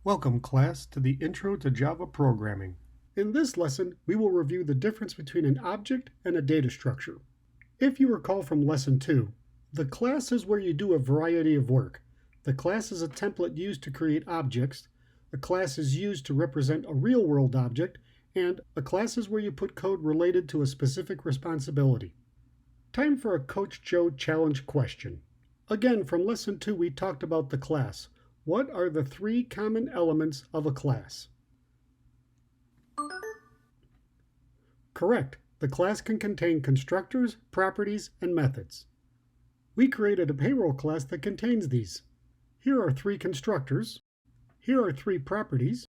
Welcome, class, to the Intro to Java Programming. In this lesson, we will review the difference between an object and a data structure. If you recall from Lesson 2, the class is where you do a variety of work. The class is a template used to create objects, a class is used to represent a real-world object, and a class is where you put code related to a specific responsibility. Time for a Coach Joe challenge question. Again, from Lesson 2, we talked about the class. What are the three common elements of a class? Correct. The class can contain constructors, properties, and methods. We created a payroll class that contains these. Here are three constructors, here are three properties,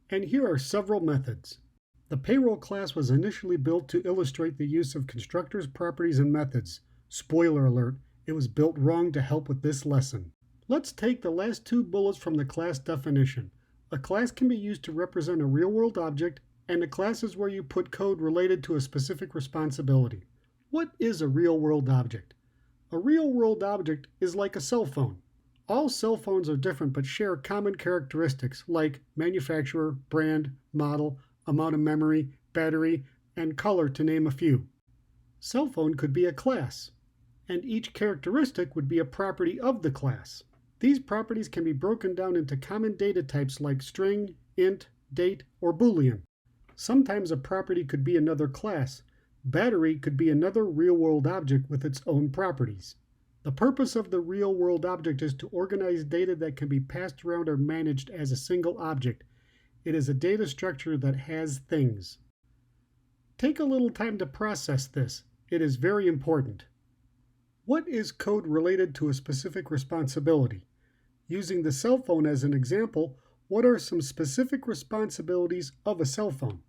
and here are several methods. The payroll class was initially built to illustrate the use of constructors, properties, and methods. Spoiler alert, it was built wrong to help with this lesson. Let's take the last two bullets from the class definition. A class can be used to represent a real-world object, and a class is where you put code related to a specific responsibility. What is a real-world object? A real-world object is like a cell phone. All cell phones are different but share common characteristics like manufacturer, brand, model, amount of memory, battery, and color, to name a few. Cell phone could be a class, and each characteristic would be a property of the class. These properties can be broken down into common data types like string, int, date, or boolean. Sometimes a property could be another class. Battery could be another real-world object with its own properties. The purpose of the real-world object is to organize data that can be passed around or managed as a single object. It is a data structure that has things. Take a little time to process this. It is very important. What is code related to a specific responsibility? Using the cell phone as an example, what are some specific responsibilities of a cell phone?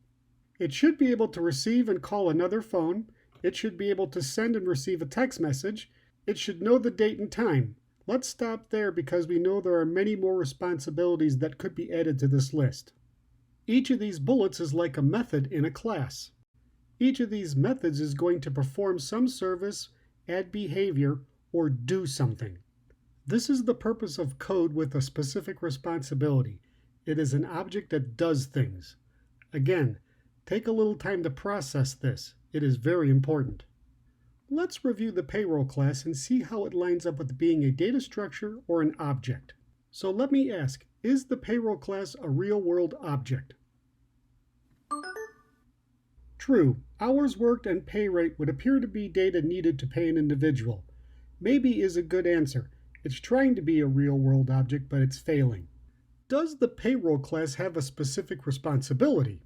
It should be able to receive and call another phone. It should be able to send and receive a text message. It should know the date and time. Let's stop there because we know there are many more responsibilities that could be added to this list. Each of these bullets is like a method in a class. Each of these methods is going to perform some service, add behavior, or do something. This is the purpose of code with a specific responsibility. It is an object that does things. Again, take a little time to process this. It is very important. Let's review the payroll class and see how it lines up with being a data structure or an object. So let me ask, is the payroll class a real-world object? True, hours worked and pay rate would appear to be data needed to pay an individual. Maybe is a good answer. It's trying to be a real-world object, but it's failing. Does the payroll class have a specific responsibility?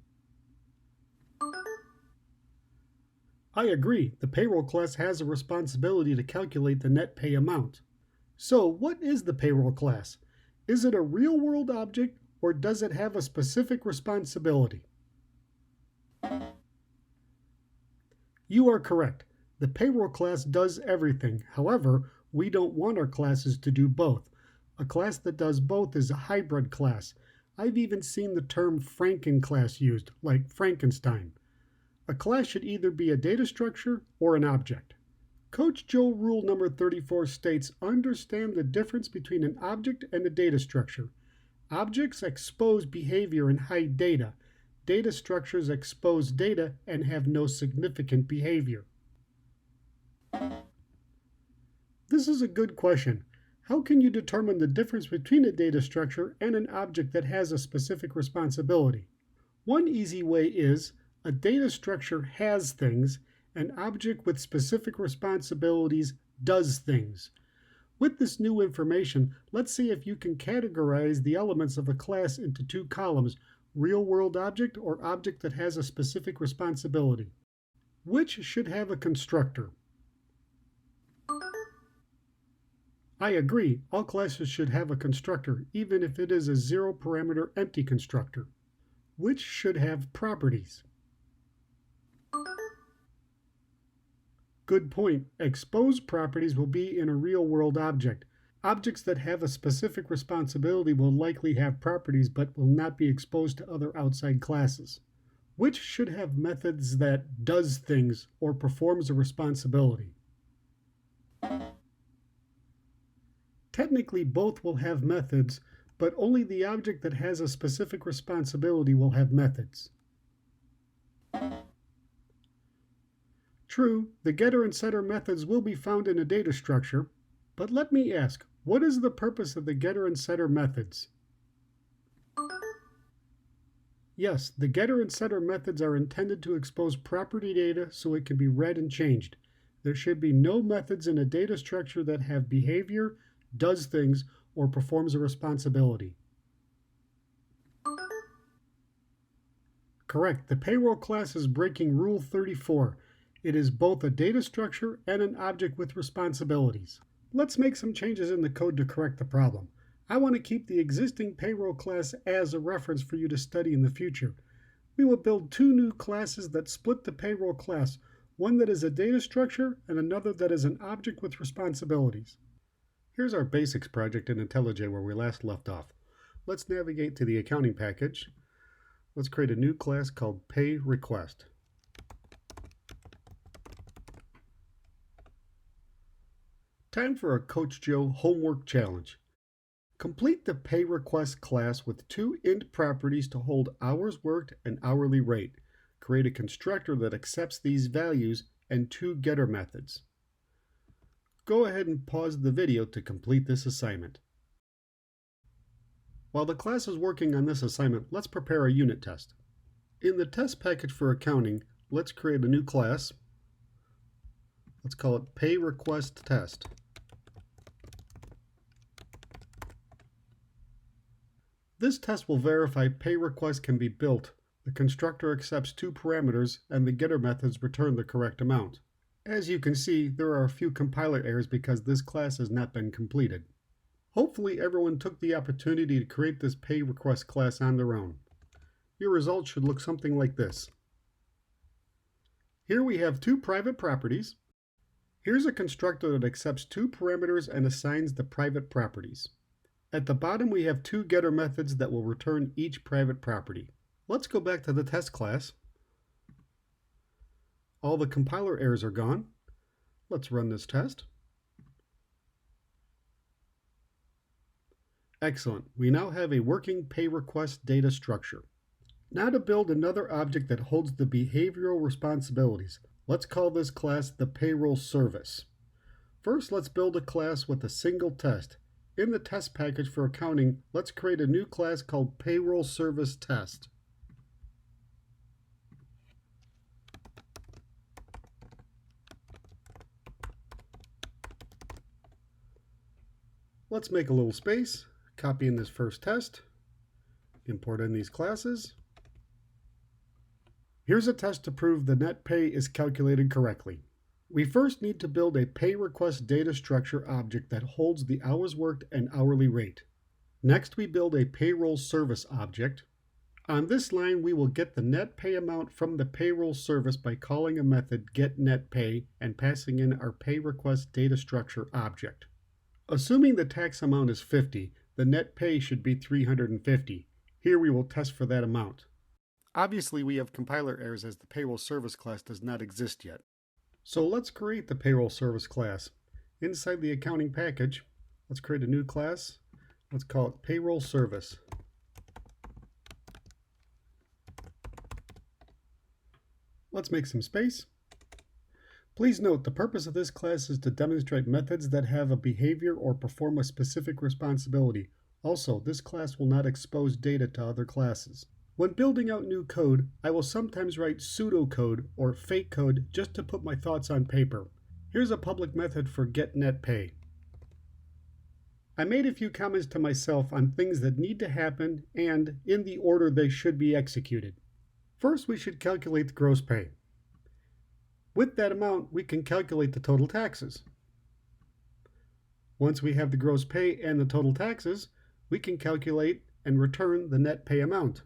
I agree, the payroll class has a responsibility to calculate the net pay amount. So, what is the payroll class? Is it a real-world object, or does it have a specific responsibility? You are correct. The payroll class does everything. However, we don't want our classes to do both. A class that does both is a hybrid class. I've even seen the term Franken class used, like Frankenstein. A class should either be a data structure or an object. Coach Joe rule number 34 states, understand the difference between an object and a data structure. Objects expose behavior and hide data. Data structures expose data and have no significant behavior. This is a good question. How can you determine the difference between a data structure and an object that has a specific responsibility? One easy way is, a data structure has things, an object with specific responsibilities does things. With this new information, let's see if you can categorize the elements of a class into two columns, real-world object or object that has a specific responsibility. Which should have a constructor? I agree, all classes should have a constructor, even if it is a zero-parameter empty constructor. Which should have properties? Good point. Exposed properties will be in a real-world object. Objects that have a specific responsibility will likely have properties but will not be exposed to other outside classes. Which should have methods that does things or performs a responsibility? Technically, both will have methods, but only the object that has a specific responsibility will have methods. True, the getter and setter methods will be found in a data structure, but let me ask, what is the purpose of the getter and setter methods? Yes, the getter and setter methods are intended to expose property data so it can be read and changed. There should be no methods in a data structure that have behavior, does things, or performs a responsibility. Correct, the payroll class is breaking Rule 34. It is both a data structure and an object with responsibilities. Let's make some changes in the code to correct the problem. I want to keep the existing payroll class as a reference for you to study in the future. We will build two new classes that split the payroll class, one that is a data structure and another that is an object with responsibilities. Here's our basics project in IntelliJ where we last left off. Let's navigate to the accounting package. Let's create a new class called PayRequest. Time for a Coach Joe homework challenge. Complete the PayRequest class with two int properties to hold hours worked and hourly rate. Create a constructor that accepts these values and two getter methods. Go ahead and pause the video to complete this assignment. While the class is working on this assignment, let's prepare a unit test. In the test package for accounting, let's create a new class. Let's call it PayRequestTest. This test will verify pay requests can be built, the constructor accepts two parameters, and the getter methods return the correct amount. As you can see, there are a few compiler errors because this class has not been completed. Hopefully everyone took the opportunity to create this PayRequest class on their own. Your results should look something like this. Here we have two private properties. Here's a constructor that accepts two parameters and assigns the private properties. At the bottom we have two getter methods that will return each private property. Let's go back to the test class. All the compiler errors are gone. Let's run this test. Excellent. We now have a working PayRequest data structure. Now to build another object that holds the behavioral responsibilities. Let's call this class the payroll service. First, let's build a class with a single test. In the test package for accounting, let's create a new class called Payroll Service Test. Let's make a little space, copy in this first test, import in these classes. Here's a test to prove the net pay is calculated correctly. We first need to build a PayRequest data structure object that holds the hours worked and hourly rate. Next, we build a payroll service object. On this line, we will get the net pay amount from the payroll service by calling a method getNetPay and passing in our PayRequest data structure object. Assuming the tax amount is 50, the net pay should be 350. Here we will test for that amount. Obviously, we have compiler errors as the payroll service class does not exist yet. So let's create the payroll service class. Inside the accounting package, let's create a new class. Let's call it payroll service. Let's make some space. Please note the purpose of this class is to demonstrate methods that have a behavior or perform a specific responsibility. Also, this class will not expose data to other classes. When building out new code, I will sometimes write pseudocode or fake code just to put my thoughts on paper. Here's a public method for getNetPay. I made a few comments to myself on things that need to happen and in the order they should be executed. First, we should calculate the gross pay. With that amount, we can calculate the total taxes. Once we have the gross pay and the total taxes, we can calculate and return the net pay amount.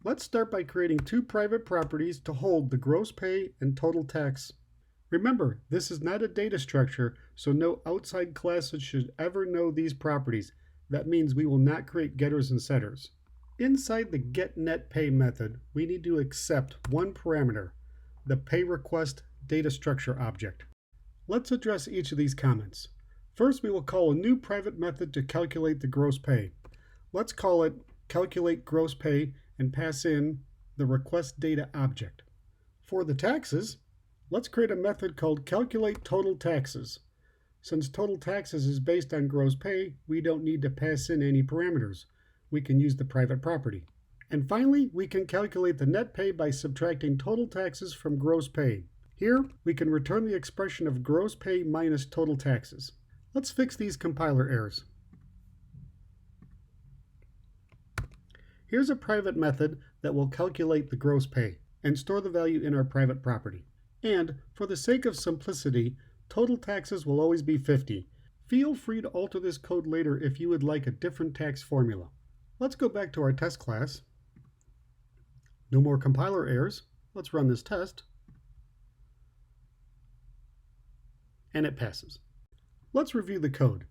Let's start by creating two private properties to hold the gross pay and total tax. Remember, this is not a data structure, so no outside classes should ever know these properties. That means we will not create getters and setters. Inside the getNetPay method, we need to accept one parameter, the PayRequest data structure object. Let's address each of these comments. First, we will call a new private method to calculate the gross pay. Let's call it calculate gross pay and pass in the request data object. For the taxes, let's create a method called calculate total taxes. Since total taxes is based on gross pay, we don't need to pass in any parameters. We can use the private property. And finally, we can calculate the net pay by subtracting total taxes from gross pay. Here, we can return the expression of gross pay minus total taxes. Let's fix these compiler errors. Here's a private method that will calculate the gross pay and store the value in our private property. And for the sake of simplicity, total taxes will always be 50. Feel free to alter this code later if you would like a different tax formula. Let's go back to our test class. No more compiler errors. Let's run this test. And it passes. Let's review the code.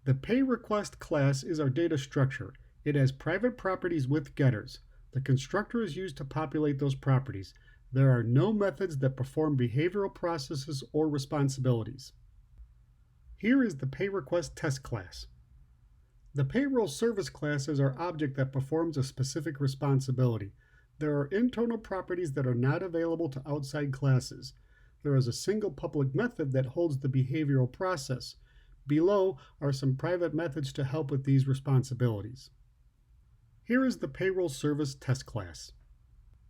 The pay request class is our data structure. It has private properties with getters. The constructor is used to populate those properties. There are no methods that perform behavioral processes or responsibilities. Here is the pay request test class. The payroll service class is our object that performs a specific responsibility. There are internal properties that are not available to outside classes. There is a single public method that holds the behavioral process. Below are some private methods to help with these responsibilities. Here is the payroll service test class.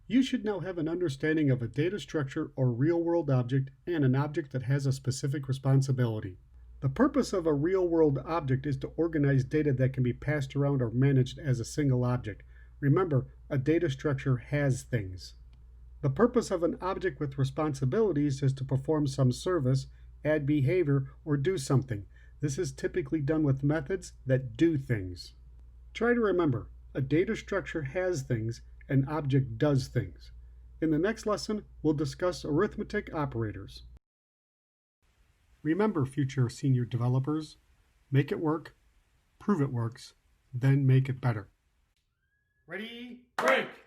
You should now have an understanding of a data structure or real-world object and an object that has a specific responsibility. The purpose of a real-world object is to organize data that can be passed around or managed as a single object. Remember, a data structure has things. The purpose of an object with responsibilities is to perform some service, add behavior, or do something. This is typically done with methods that do things. Try to remember, a data structure has things, an object does things. In the next lesson, we'll discuss arithmetic operators. Remember, future senior developers, make it work, prove it works, then make it better. Ready? Break!